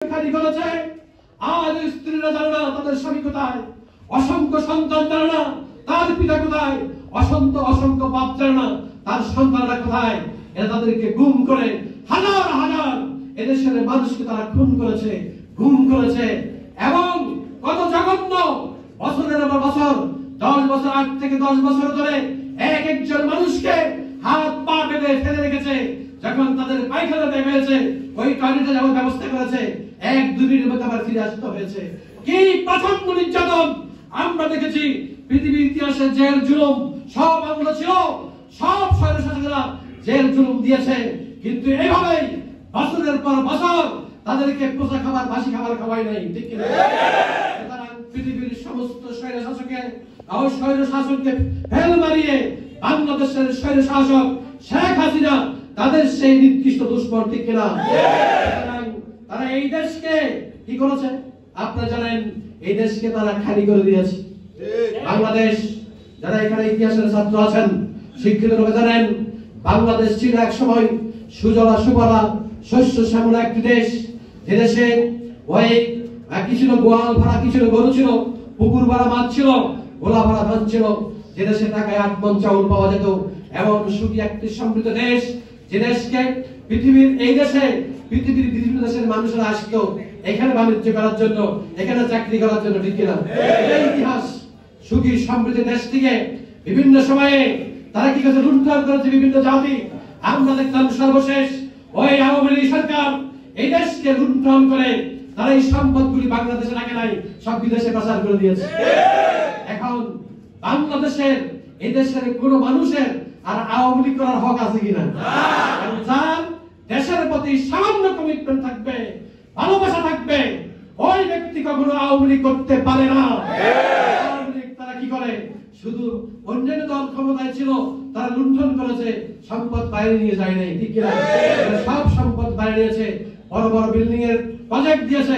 খালি করেছে। আজ স্ত্রীরা জানে না তাদের স্বামী কোথায়, অসংখ্য সন্তান জানে না তার পিতা কোথায়, অসংখ্য বাপ জানে না তার সন্তানরা কোথায়। এরা তাদেরকে গুম করে হাজার হাজার এদেশের মানুষকে তারা খুন করেছে, গুম করেছে। এবং কত জঘন্য বছরের পর বছর, 10 বছর 8 থেকে 10 বছর ধরে এক একজন মানুষকে হাত পা বেঁধে ফেলে রেখেছে। যখন তাদের পায়খানা বের হয়েছে, ওই টয়লেটে যাওয়ার ব্যবস্থা করেছে, 1-2 মিনিটের মধ্যে আবার ফিরে আসতে হয়েছে। কি প্রচন্ড নির্যাতন আমরা দেখেছি পৃথিবীর ইতিহাসে। জেল জুলুম সব আমলে ছিল, সব স্বৈরশাসকরা জেল জুলুম দিয়েছে। কিন্তু এইভাবেই বছরের পর বছর তাদেরকে পোষা খাবার বাসি খাবার খাওয়াই নাই, ঠিক কিনা? সুতরাং পৃথিবীর সমস্ত স্বৈরশাসককে ফেল মারিয়ে বাংলাদেশের স্বৈরশাসক শেখ হাসিনা তাদের সেই নিকৃষ্ট দুশ্মন, ঠিক কিনা? তারা এই দেশকে কি করেছে আপনারা জানেন? এই দেশকে তারা খালি করে দিয়েছে। বাংলাদেশ, যারা এখানে ইতিহাসের ছাত্র আছেন, শিক্ষিত লোক জানেন, বাংলাদেশ ছিল এক সময় সুজলা সুফলা শস্য শ্যামলা একটি দেশ। যে দেশে ওই কি ছিল, গোয়াল ভাড়া কি ছিল, গরু ছিল, পুকুর ভাড়া মাছ ছিল, গোলা ভাড়া ধান ছিল। যে দেশে টাকায় 8 মণ চাউল পাওয়া যেত, এমন সুখী একটি সমৃদ্ধ দেশ। যে দেশকে পৃথিবীর পৃথিবীর বিভিন্ন দেশের মানুষরা আসতো এখানে বাণিজ্য করার জন্য, এখানে চাকরি করার জন্য, ঠিক কিনা? এই ইতিহাস সুখী সমৃদ্ধ দেশ থেকে বিভিন্ন সময়ে তারা কি কাছে লুণ্ঠন করেছে বিভিন্ন জাতি। আমরা দেখলাম সর্বশেষ ওই আওয়ামী লীগ সরকার এই দেশকে লুণ্ঠন করে তারা এই সম্পদগুলি বাংলাদেশে রাখে নাই, সব বিদেশে পাচার করে দিয়েছে। এখন বাংলাদেশের এই দেশের কোন মানুষের আর আওয়ামী লীগ করার হক আছে কিনা? যার দেশের প্রতি সামান্য কমিটমেন্ট থাকবে, ভালোবাসা থাকবে, ওই ব্যক্তি কখনো আওয়ামী লীগ করতে পারে না। আওয়ামী লীগ তারা কি করে? শুধু অন্যান্য দল ক্ষমতায় ছিল, তারা লুণ্ঠন করেছে, সম্পদ বাইরে নিয়ে যায় নাই, ঠিক কিনা? সব সম্পদ বাইরে নিয়েছে, বড় বড় বিল্ডিং এর প্রজেক্ট দিয়েছে।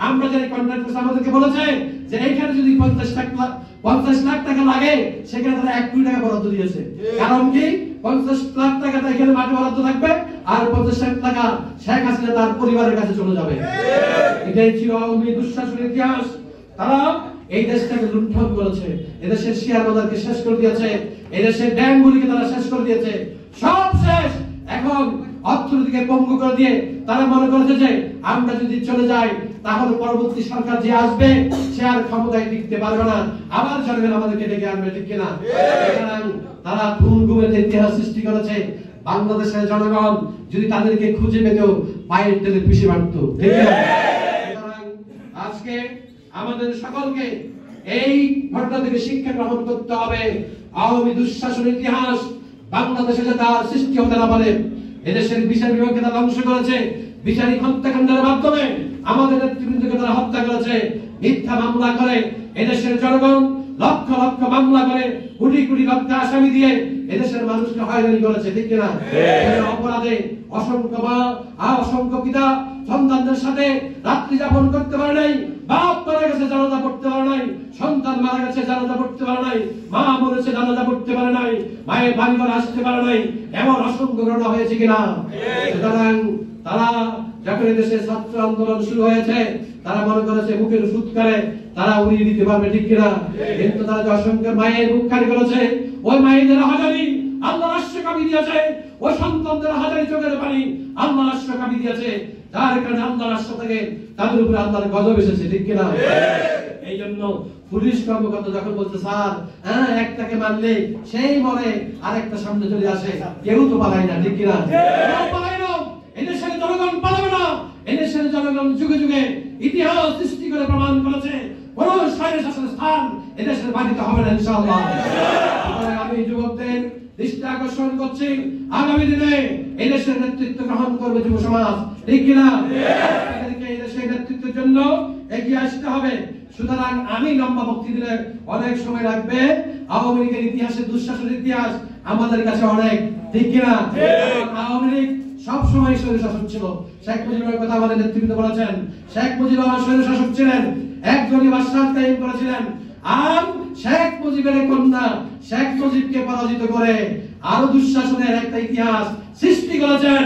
আমরা যে কন্ট্রাক্টর আমাদেরকে বলেছে যে এইখানে যদি 50 লাখ টাকা লাগে, সেখানে তারা 1 কোটি টাকা বরাদ্দ দিয়েছে। কারণ কি? 50 লাখ টাকা এখানে মাটি বরাদ্দ থাকবে, আর 50 লাখ টাকা শেখ হাসিনা তার পরিবারের কাছে চলে যাবে। এটাই ছিল আওয়ামী দুঃশাসনের ইতিহাস। তারা এই দেশটাকে লুণ্ঠন করেছে, এদেশের শেয়ার বাজারকে শেষ করে দিয়েছে, এদেশের ব্যাংকগুলিকে তারা শেষ করে দিয়েছে, সব শেষ। এখন অর্থনীতিকে পঙ্গু করে দিয়ে তারা মনে করেছে যে আমরা যদি চলে যাই তাহলে পরবর্তী সরকার যে আসবে সে আর ক্ষমতায় টিকতে পারবে না, আবার জনগণ আমাদেরকে ডেকে আনবে, ঠিক কিনা? তারা খুন গুমের ইতিহাস সৃষ্টি করেছে। বাংলাদেশের জনগণ যদি তাদেরকে খুঁজে পেত, পায়ের তেলে পিষে মারত, ঠিক কিনা? আজকে আমাদের সকলকে এই ঘটনা থেকে শিক্ষা গ্রহণ করতে হবে। আওয়ামী দুঃশাসনের ইতিহাস বাংলাদেশে যে তার সৃষ্টি হতে না পারে। এদেশের বিচার বিভাগকে তারা ধ্বংস করেছে, বিচারিক হত্যাকাণ্ডের মাধ্যমে আমাদের নেতৃবৃন্দকে তারা হত্যা করেছে, মিথ্যা মামলা করে এদেশের জনগণ লক্ষ লক্ষ মামলা করে কোটি কোটি লক্ষ আসামি দিয়ে এদেশের মানুষকে হয়রানি করেছে, ঠিক কিনা? অপরাধে অসংখ্য মা আর অসংখ্য পিতা সন্তানদের সাথে রাত্রি যাপন করতে পারে নাই, বাপ মারা গেছে জানাজা পড়তে পারে নাই, সন্তান মারা গেছে জানাজা পড়তে পারে নাই, মা মরেছে জানাজা পড়তে পারে নাই, মায়ের বাড়ি ঘর আসতে পারে নাই, এমন অসংখ্য ঘটনা হয়েছে কিনা? সুতরাং তারা যখন দেশের ছাত্র আন্দোলন শুরু হয়েছে, তারা মনে করেছে বুকের সুদ করে তারা উড়িয়ে দিতে পারবে, ঠিক কিনা? কিন্তু তারা যে অসংখ্য মায়ের বুক খালি করেছে, ওই মায়েদের হাজারি আল্লাহ রাষ্ট্র কামি দিয়েছে, ওই সন্তানদের হাজারি চোখের পানি আল্লাহ রাষ্ট্র কামি দিয়েছে, যার কারণে আল্লাহ রাষ্ট্র থেকে তাদের উপরে আল্লাহর গজব এসেছে, ঠিক কিনা? এই জন্য পুলিশ কর্মকর্তা যখন বলছে স্যার একটাকে মারলে সেই মরে আরেকটা সামনে চলে আসে, কেউ তো পালায় না, ঠিক কিনা? পালায় না, এদেশের জনগণ পালাবে না। এদেশের জনগণ যুগে যুগে ইতিহাস সৃষ্টি করে প্রমাণ করেছে কোন স্বৈরশাসনের স্থান এদেশের বাড়িতে হবে না, ইনশাআল্লাহ। আমি যুবকদের দৃষ্টি আকর্ষণ করছি, আগামী দিনে এদেশের নেতৃত্ব গ্রহণ করবে যুব সমাজ, ঠিক কিনা? এদেশের নেতৃত্বের জন্য এগিয়ে আসতে হবে। সুতরাং আমি লম্বা বক্তৃতা দিলে অনেক সময় লাগবে। আওয়ামী লীগের ইতিহাসের দুঃশাসনের ইতিহাস আমাদের কাছে অনেক, ঠিক কিনা? আওয়ামী লীগ সব সময় স্বৈরশাসক ছিল। শেখ মুজিবের কথা আমাদের নেতৃবৃন্দ বলেছেন, শেখ মুজিব আমার স্বৈরশাসক ছিলেন, একজনই বাদশাহ কায়েম করেছিলেন, আর শেখ মুজিবের কন্যা শেখ মুজিবকে পরাজিত করে আরো দুঃশাসনের একটা ইতিহাস সৃষ্টি করেছেন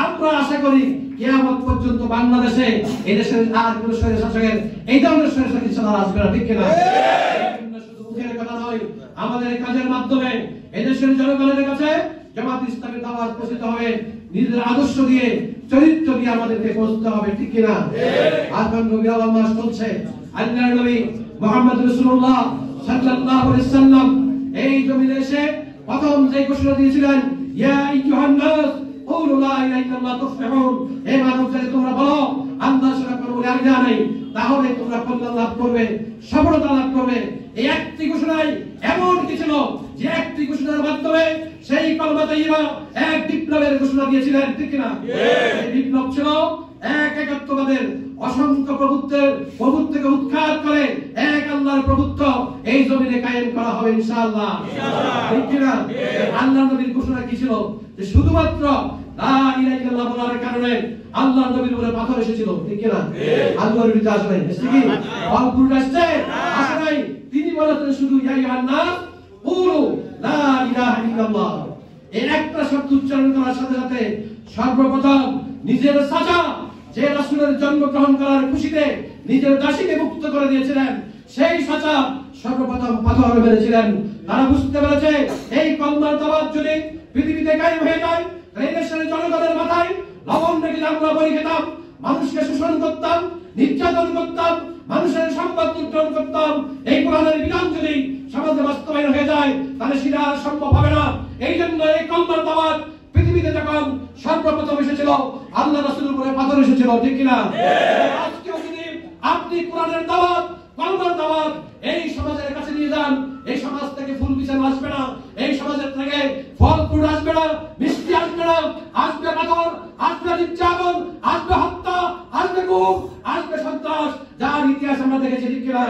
আমরা আশা করি কিয়ামত পর্যন্ত বাংলাদেশে এই দেশের আর কোন স্বৈরশাসকের এই ধরনের স্বৈরশাসক আর আসবে না, ঠিক কিনা? শুধু মুখের কথা নয়, আমাদের কাজের মাধ্যমে এই দেশের জনগণের কাছে জামাত ইসলামের দাওয়াত পৌঁছতে হবে, নিজেদের আদর্শ দিয়ে চরিত্র দিয়ে আমাদেরকে পৌঁছতে হবে, ঠিক কিনা? এখন রবিউল আউয়াল মাস চলছে, আল্লাহর নবী মুহাম্মদ রাসূলুল্লাহ সাল্লাল্লাহু আলাইহি ওয়াসাল্লাম এই জমিনে এসে প্রথম যে ঘোষণা দিয়েছিলেন, ইয়া আইয়ুহান নাস কুলু লা ইলাহা ইল্লাল্লাহ তুফলিহুন, হে মানুষেরা তোমরা বলো আল্লাহ ছাড়া কোনো ইলাহ নেই, তাহলে তোমরা কল্যাণ লাভ করবে, সফলতা লাভ করবে। এই একটি ঘোষণায় এমন কিছু ছিল যে একটি ঘোষণার মাধ্যমে সেই কলমা তাইয়্যিবা এক বিপ্লবের ঘোষণা দিয়েছিলেন, ঠিক কিনা? এই বিপ্লব ছিল এক একাত্মবাদের অসংখ্য প্রভুত্বকে উৎখাত করে এক আল্লাহর প্রভুত্ব এই জমিনে কায়েম করা হবে ইনশাআল্লাহ, ঠিক কিনা? আল্লাহর নবীর ঘোষণা কি ছিল? যে শুধুমাত্র লা ইলাহা ইল্লাল্লাহ বলার কারণে আল্লাহর নবীর উপরে পাথর এসেছিল, ঠিক কিনা? আল্লাহর বিরুদ্ধে আসে নাই, এসেছে কি? ফলপুর আসছে, আসে নাই। তিনি বলেছেন শুধু ইয়া আইয়ুহান নাস কুলু লা ইলাহা ইল্লাল্লাহ, এই একটা শব্দ উচ্চারণ করার সাথে সাথে সর্বপ্রথম নিজের সাজা যে রাসূলের জন্মগ্রহণ করার খুশিতে নিজের দাসীকে মুক্ত করে দিয়েছিলেন, সেই সাজা সর্বপ্রথম পাথর মেরেছিলেন। তারা বুঝতে পেরেছে এই কলমার দাওয়াত যদি পৃথিবীতে কায়েম হয়ে যায়, এই দেশের জনগণের মাথায় লবণ রেখে আমরা বলি খেতাম, মানুষকে শোষণ করতাম, নির্যাতন করতাম, মানুষের সম্পদ লুণ্ঠন করতাম, এই কোরআনের বিধান যদি সমাজে বাস্তবায়ন হয়ে যায় তাহলে সেটা আর সম্ভব হবে না। এই জন্য এই কলমার দাওয়াত পৃথিবীতে যখন সর্বপ্রথম এসেছিল আল্লাহ রাসূলের উপরে পাথর এসেছিল, ঠিক কিনা? আজকেও যদি আপনি কোরআনের দাওয়াত, কলমার দাওয়াত এই সমাজের কাছে নিয়ে যান, এই সমাজ থেকে ফুল বিছানো আসবে না, এই সমাজের থেকে ফল ফুল আসবে না, মিষ্টি আসবে না, আসবে পাথর, আসবে নির্যাতন, আসবে হত্যা, আসবে গুম, আসবে সন্ত্রাস, যার ইতিহাস আমরা দেখেছি, ঠিক কিনা?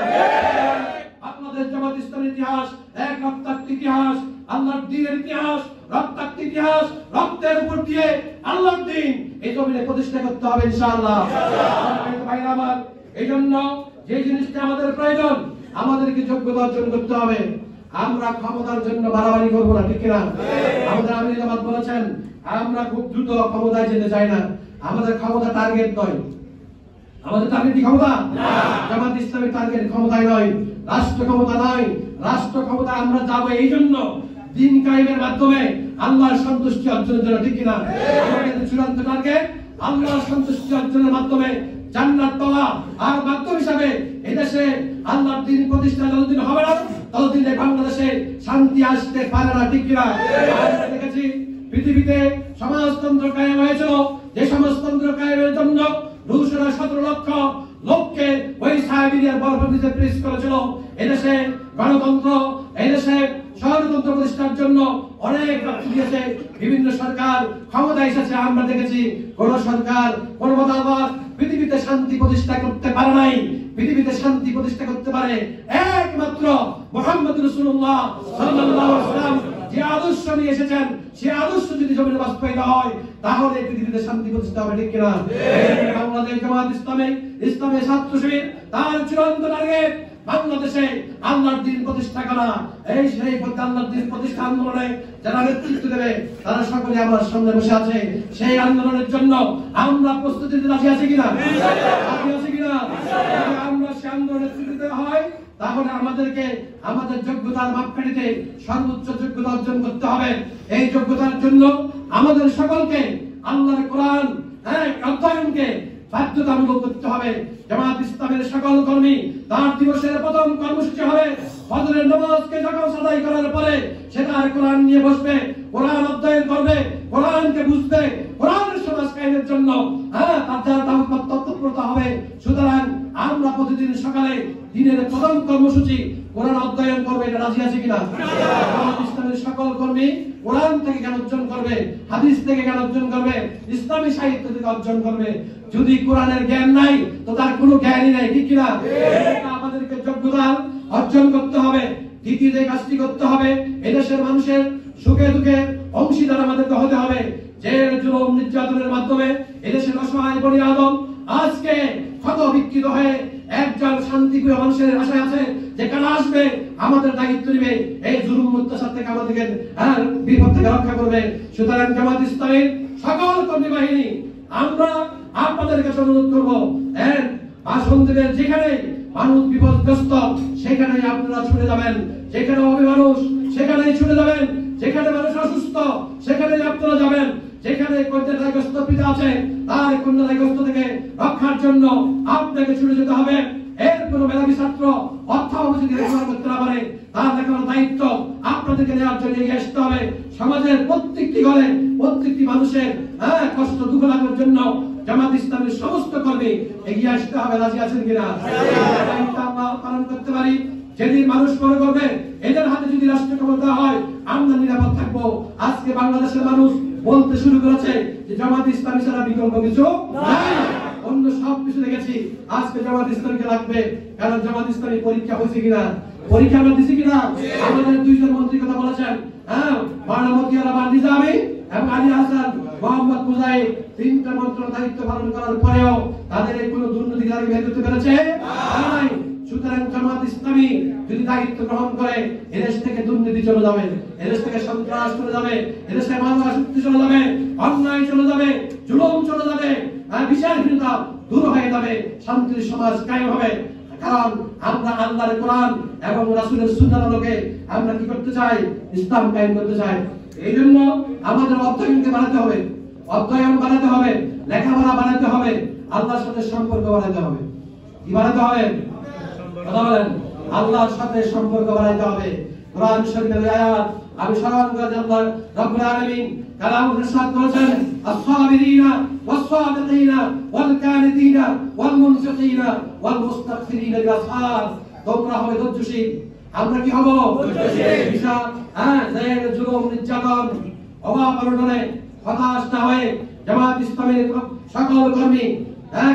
আপনাদের জামাত ইসলামের ইতিহাস এক রক্তাক্ত ইতিহাস, আল্লাহর দ্বীনের ইতিহাস, রক্তাক্ত ইতিহাস, রক্তের উপর দিয়ে আল্লাহর দ্বীন এই জমিনে প্রতিষ্ঠা করতে হবে ইনশাআল্লাহ। ভাইরা আমার, এই জন্য যে জিনিসটা আমাদের প্রয়োজন, আমাদেরকে যোগ্যতা অর্জন করতে হবে। আমরা ক্ষমতার জন্য বাড়াবাড়ি করবো না, ঠিক কিনা? আমাদের আমির জামাত বলেছেন আমরা খুব দ্রুত ক্ষমতায় যেতে চাই না, আমাদের ক্ষমতা টার্গেট নয়, আমাদের টার্গেট কি ক্ষমতা? জামাত ইসলামের টার্গেট ক্ষমতায় নয়, রাষ্ট্র ক্ষমতা নয়। রাষ্ট্র ক্ষমতা আমরা যাব এই জন্য দিন কায়েমের মাধ্যমে আল্লাহর সন্তুষ্টি অর্জনের জন্য, ঠিক কিনা? আমাদের চূড়ান্ত টার্গেট আল্লাহর সন্তুষ্টি অর্জনের মাধ্যমে জান্নাত পাওয়া, আর মাধ্যম হিসাবে এদেশে আল্লাহর দ্বীন প্রতিষ্ঠা যতদিন হবে না ততদিন বাংলাদেশে শান্তি আসতে পারে না, ঠিক কিনা? আমরা দেখেছি পৃথিবীতে সমাজতন্ত্র কায়েম হয়েছিল, যে সমাজতন্ত্র কায়েমের জন্য রুশরা 17 লক্ষ লোককে ওই সাইবেরিয়ার বরফে প্রেস করেছিল। এদেশে গণতন্ত্র, এদেশে সরকারতন্ত্র প্রতিষ্ঠার জন্য অনেক রক্ত দিয়েছে বিভিন্ন সরকার, ক্ষমতা এসেছে, আমরা দেখেছি কোন সরকার, কোন মতামত পৃথিবীতে শান্তি প্রতিষ্ঠা করতে পারে নাই। পৃথিবীতে শান্তি প্রতিষ্ঠা করতে পারে একমাত্র মুহাম্মদ রাসূলুল্লাহ সাল্লাল্লাহু আলাইহি ওয়াসাল্লাম যে আদর্শ নিয়ে এসেছেন, সেই আদর্শ যদি জমিনে বাস্তবায়িত হয় তাহলে পৃথিবীতে শান্তি প্রতিষ্ঠা হবে, ঠিক কিনা? বাংলাদেশ জামাত ইসলামের ছাত্র শিবির তার চূড়ান্ত টার্গেট বাংলাদেশে আল্লাহর দ্বীন প্রতিষ্ঠা করা। এই সেই আল্লাহর দ্বীন প্রতিষ্ঠা আন্দোলনে যারা নেতৃত্ব দেবে তারা সকলে আমার সামনে বসে আছে। সেই আন্দোলনের জন্য আমরা প্রস্তুতি নিতে রাজি আছি কিনা? রাজি আছি কিনা? আমরা সেই আন্দোলনে নেতৃত্ব দিতে হয় তাহলে আমাদেরকে আমাদের যোগ্যতার মাপকাঠিতে সর্বোচ্চ যোগ্যতা অর্জন করতে হবে। এই যোগ্যতার জন্য আমাদের সকলকে আল্লাহর কোরআন অধ্যয়নকে বাধ্যতামূলক করতে হবে। জামাত ইসলামের সকল কর্মী তার দিবসের প্রথম কর্মসূচি হবে ফজরের নামাজকে যখন আদায় করার পরে সেটার কোরআন নিয়ে বসবে, কোরআন অধ্যয়ন করবে, কোরআনকে বুঝবে, কোরআনের সমাজ কায়েমের জন্য তার তৎপরতা হবে। সুতরাং আমরা প্রতিদিন সকালে দিনের প্রথম কর্মসূচি কোরআন অধ্যয়ন করবে, এটা রাজি আছে কিনা? জামাত ইসলামের সকল কর্মী কোরআন থেকে জ্ঞান অর্জন করবে, হাদিস থেকে জ্ঞান অর্জন করবে, ইসলামী সাহিত্য থেকে অর্জন করবে। যদি কোরআনের জ্ঞান নাই তো তার কোনো জ্ঞানই নাই, ঠিক কিনা? আমাদেরকে যোগ্যতা অর্জন করতে হবে। দ্বিতীয় যে কাজটি করতে হবে, এদেশের মানুষের সুখে দুঃখে অংশীদার আমাদেরকে হতে হবে। যে জুলুম নির্যাতনের মাধ্যমে এদেশের অসহায় বনি আদম আজকে ক্ষত বিক্ষত হয়ে একজন শান্তিপ্রিয় মানুষের আশায় আছে যে কারা আসবে আমাদের দায়িত্ব নেবে, এই জুলুম অত্যাচার থেকে আমাদেরকে বিপদ থেকে রক্ষা করবে। সুতরাং জামাত ইসলামীর সকল কর্মী বাহিনী আমরা আপনাদের কাছে অনুরোধ করবো, ভাষণ দেবেন যেখানে মানুষ বিপদগ্রস্ত সেখানেই আপনারা ছুটে যাবেন, যেখানে হবে মানুষ সেখানেই ছুটে যাবেন, যেখানে মানুষ অসুস্থ সেখানেই আপনারা যাবেন, যেখানে কন্যাদায়গ্রস্ত পিতা আছে তার কন্যাদায়গ্রস্ত থেকে রক্ষার জন্য আপনাকে ছুটে যেতে হবে। এর কোনো মেধাবী ছাত্র অর্থাভাবে যদি লেখাপড়া করতে না পারে তার লেখার দায়িত্ব আপনাদেরকে নেওয়ার জন্য এগিয়ে আসতে হবে। সমাজের প্রত্যেকটি ঘরে প্রত্যেকটি মানুষের কষ্ট দুঃখ লাগার জন্য জামাত ইসলামের সমস্ত কর্মী এগিয়ে আসতে হবে। রাজি আছেন কিনা? আমরা পালন করতে পারি। যেদিন মানুষ মনে করবে এদের হাতে যদি রাষ্ট্র ক্ষমতা হয় আমরা নিরাপদ থাকবো। আজকে বাংলাদেশের মানুষ বলতে শুরু করেছে যে জামাত ইসলামী ছাড়া বিকল্প কিছু নাই, অন্য সব কিছু দেখেছি, আজকে জামাত ইসলামীকে লাগবে। কারণ জামাত ইসলামী পরীক্ষা হয়েছে কিনা, পরীক্ষা আমরা দিছি কিনা। আমাদের দুইজন মন্ত্রী কথা বলেছেন, মাওলানা মতিয়ার নিজামী এবং আলী হাসান মোহাম্মদ মুজাহিদ, তিনটা মন্ত্র দায়িত্ব পালন করার পরেও তাদের কোনো দুর্নীতি বের করতে পেরেছে নাই। সুতরাং জামাত ইসলামী যদি দায়িত্ব গ্রহণ করে এদেশ থেকে দুর্নীতি চলে যাবে, এদেশ থেকে সন্ত্রাস চলে যাবে, এদেশে মানবাশক্তি চলে যাবে, অন্যায় চলে যাবে, জুলুম চলে যাবে, বিচারহীনতা দূর হয়ে যাবে, শান্তির সমাজ কায়েম হবে। কারণ আমরা আল্লাহর কোরআন এবং রাসূলের সুন্নাহর আলোকে আমরা কি করতে চাই? ইসলাম কায়েম করতে চাই। এই জন্য আমাদের অধ্যয়নকে বাড়াতে হবে, অধ্যয়ন বাড়াতে হবে, লেখাপড়া বাড়াতে হবে, আল্লাহর সাথে সম্পর্ক বাড়াতে হবে। কি বাড়াতে হবে? কথা বলেন। আল্লাহর সাথে সম্পর্ক বাড়াতে হবে। কোরআন শরীফের আয়াত আমি স্মরণ করি, আল্লাহ রাব্বুল আলামিন কালামুল ইরশাদ করেছেন, আস-সাবিরিনা ওয়াস-সাদিকিনা ওয়াল-কানিতিনা ওয়াল-মুনফিকিনা ওয়াল-মুস্তাগফিরিনা বিল-আসহার। তোমরা হবে ধৈর্যশীল। আমরা কি হব? ধৈর্যশীল। জুলুম নির্যাতন অভাব অনটনে হতাশ না হয়ে জামাত ইসলামের সকল কর্মী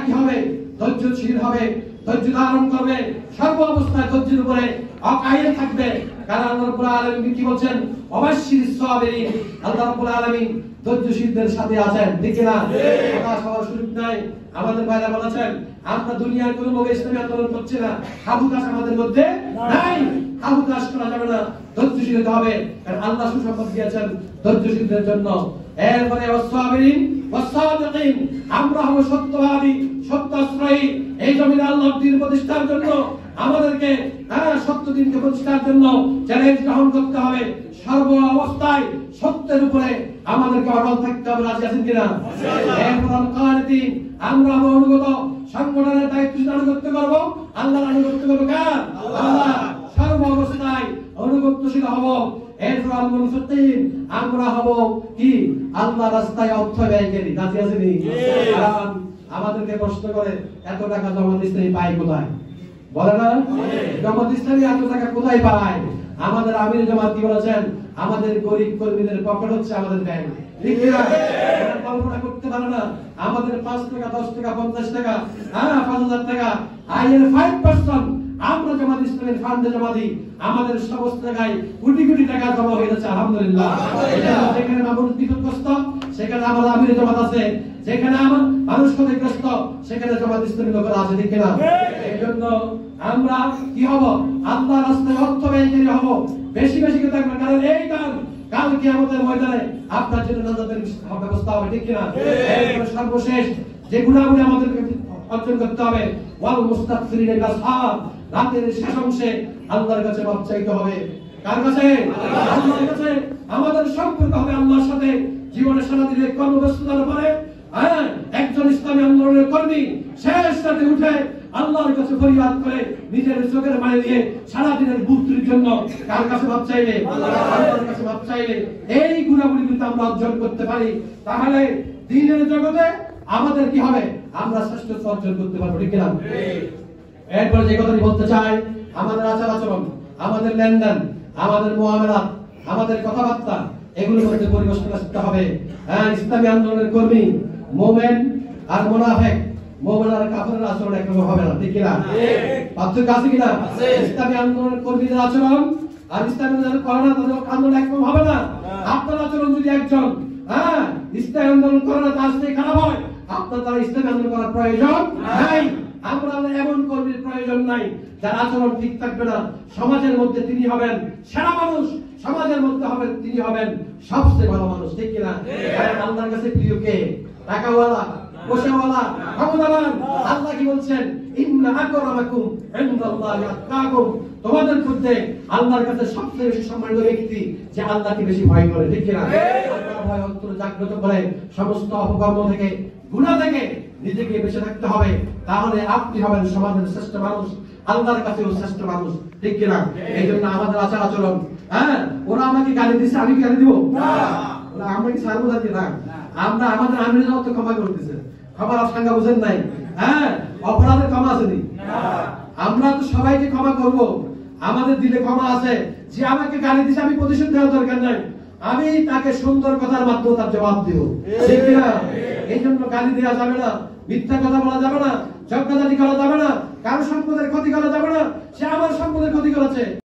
কি হবে? ধৈর্যশীল হবে, ধৈর্য ধারণ করবে, সর্ব অবস্থায় ধৈর্যের উপরে অকাইল থাকবে। কারণ আল্লাহ রাব্বুল আলামিন কি বলেন? অবশ্যই সাবিরিন। আল্লাহ রাব্বুল আলামিন ধৈর্যশীলদের সাথে আছেন, ঠিক না? হতাশ হওয়ার সুযোগ নাই। আমাদের ভাইরা বলেছেন আমরা দুনিয়ার কোনো লোক ইসলামী আন্দোলন করছি না, হাবুকাশ আমাদের মধ্যে নাই, হাবুকাশ করা যাবে না, ধৈর্যশীল হতে হবে। কারণ আল্লাহ সুসংবাদ দিয়েছেন ধৈর্যশীলদের জন্য। এরপরে ওয়াস-সাবিরিন ওয়াস-সাদিকিন, আমরা হব সত্যবাদী, সত্যাশ্রয়ী। এই জমিনে আল্লাহর দ্বীন প্রতিষ্ঠার জন্য আমাদেরকে সত্য দ্বীনকে প্রতিষ্ঠার জন্য চ্যালেঞ্জ গ্রহণ করতে হবে। সর্ব অবস্থায় সত্যের উপরে আমাদেরকে অটল থাকতে হবে। রাজি আছেন কিনা? এরপর কানিতিন, আমরা অনুগত, সংগঠনের দায়িত্ব আনুগত্য করবো, আল্লাহর আনুগত্য করবো। কার? আল্লাহ। সর্ব অবস্থায় অনুগত্যশীল হব। এরপর আল-মুনফিকিন, আমরা হব কি? আল্লাহ রাস্তায় অর্থ ব্যয়কারী। রাজি আছেন? কারণ আমাদেরকে প্রশ্ন করে এত টাকা জামাত ইসলামী পায় কোথায়? বলে না জামাত ইসলামী এত টাকা কোথায় পায়? আমাদের আমির জামাত কি বলেছেন? আমাদের গরিব কর্মীদের পকেট হচ্ছে আমাদের ব্যাংক, ঠিক না? কল্পনা করতে পারে না আমাদের 5 টাকা 10 টাকা 50 টাকা 5000 টাকা আয়ের 5% আমরা জামাত ইসলামের ফান্ডে জমা দিই। আমাদের সমস্ত জায়গায় কোটি কোটি টাকা জমা হয়ে যাচ্ছে, আলহামদুলিল্লাহ। যেখানে মানুষ বিপদগ্রস্ত সেখানে আমাদের আমির জামাত আছে, যেখানে আমার মানুষ ক্ষতিগ্রস্ত সেখানে জামাত ইসলামী লোকেরা আছে, ঠিক না? এই জন্য আমরা কি হব? আল্লাহ রাস্তায় অর্থ ব্যয়কারী হব, বেশি বেশি করে থাকবে। কারণ এই কাল কিয়ামতের ময়দানে আপনার জন্য নাজাতের ব্যবস্থা হবে, ঠিক না? এরপরে সর্বশেষ যে গুণাবলী আমাদেরকে অর্জন করতে হবে, ওয়াল মুস্তাগফিরিনা বিল-আসহার, রাতের শেষ অংশে আল্লাহর কাছে মাপ চাইতে হবে। কার কাছে? আল্লাহর কাছে। আমাদের সম্পর্ক হবে আল্লাহর সাথে। জীবনের সারাদিনের কর্মব্যস্ততার পরে একজন ইসলামী আন্দোলনের কর্মী শেষ রাতে উঠে আল্লাহর কাছে ফরিয়াদ করে নিজের চোখের পানি দিয়ে সারাদিনের বুদ্ধির জন্য কার কাছে মাপ চাইলে? আল্লাহর কাছে মাপ চাইলে। এই গুণাবলী কিন্তু আমরা অর্জন করতে পারি, তাহলে দ্বীনের জগতে আমাদের কি হবে? আমরা শ্রেষ্ঠত্ব অর্জন করতে পারবো, ঠিক না? এরপর যে কথাটি বলতে চাই, আমাদের আচার আচরণ, আমাদের লেনদেন, আমাদের মুআমালাত, আমাদের কথাবার্তা, এগুলোর মধ্যে পরিবর্তন আসতে হবে। ইসলামী আন্দোলনের কর্মী মুমিন আর মুনাফিক, মুমিন আর কাফেরের আচরণ একরকম হবে না, ঠিক কি না? পার্থক্য আছে কিনা? ইসলামী আন্দোলনের কর্মীদের আচরণ আর ইসলামী যারা করে না তাদের আন্দোলন একরকম হবে না। আপনার আচরণ যদি একজন ইসলামী আন্দোলন করে না তার সাথে খারাপ হয়, আপনার দ্বারা ইসলামী আন্দোলন করার প্রয়োজন নাই। আমরা এমন কর্মীর প্রয়োজন নাই যার আচরণ ঠিক থাকবে না। সমাজের মধ্যে তিনি হবেন সেরা মানুষ, সমাজের মধ্যে হবেন তিনি হবেন সবচেয়ে ভালো মানুষ, ঠিক কিনা? আল্লাহর কাছে প্রিয় কে? টাকাওয়ালা, পয়সাওয়ালা, ক্ষমতাবান? আল্লাহ কি বলছেন? ইন্না আকরামাকুম ইনদাল্লাহি আতকাকুম। তোমাদের মধ্যে আল্লাহর কাছে সবচেয়ে বেশি সম্মানিত ব্যক্তি যে আল্লাহকে বেশি ভয় করে, ঠিক কিনা? আল্লাহর ভয় অন্তরে জাগ্রত করে সমস্ত অপকর্ম থেকে, গুনাহ থেকে নিজেকে বেঁচে থাকতে হবে। তাহলে আপনি হবেন সমাজের শ্রেষ্ঠ মানুষ, আল্লাহর কাছেও শ্রেষ্ঠ মানুষ, ঠিক কিনা? এই জন্য আমাদের আচার আচরণ, হ্যাঁ, ওরা আমাকে গালি দিচ্ছে, আমি গালি দিব না। ওরা আমাকে ছাড়বো না, আমরা আমাদের আমিরের মতো ক্ষমা করে দিচ্ছে। ক্ষমার সংজ্ঞা বুঝেন নাই? হ্যাঁ, অপরাধের ক্ষমা আছে নি? আমরা তো সবাইকে ক্ষমা করব, আমাদের দিলে ক্ষমা আছে। যে আমাকে গালি দিচ্ছে আমি প্রতিশোধ দেওয়ার দরকার নাই, আমি তাকে সুন্দর কথার মাধ্যমে তার জবাব দেব, ঠিক কিনা? এই জন্য গালি দেওয়া যাবে না, মিথ্যা কথা বলা যাবে না, ঝগড়াঝাটি করা যাবে না, কারো সম্পদের ক্ষতি করা যাবে না। সে আমার সম্পদের ক্ষতি করেছে,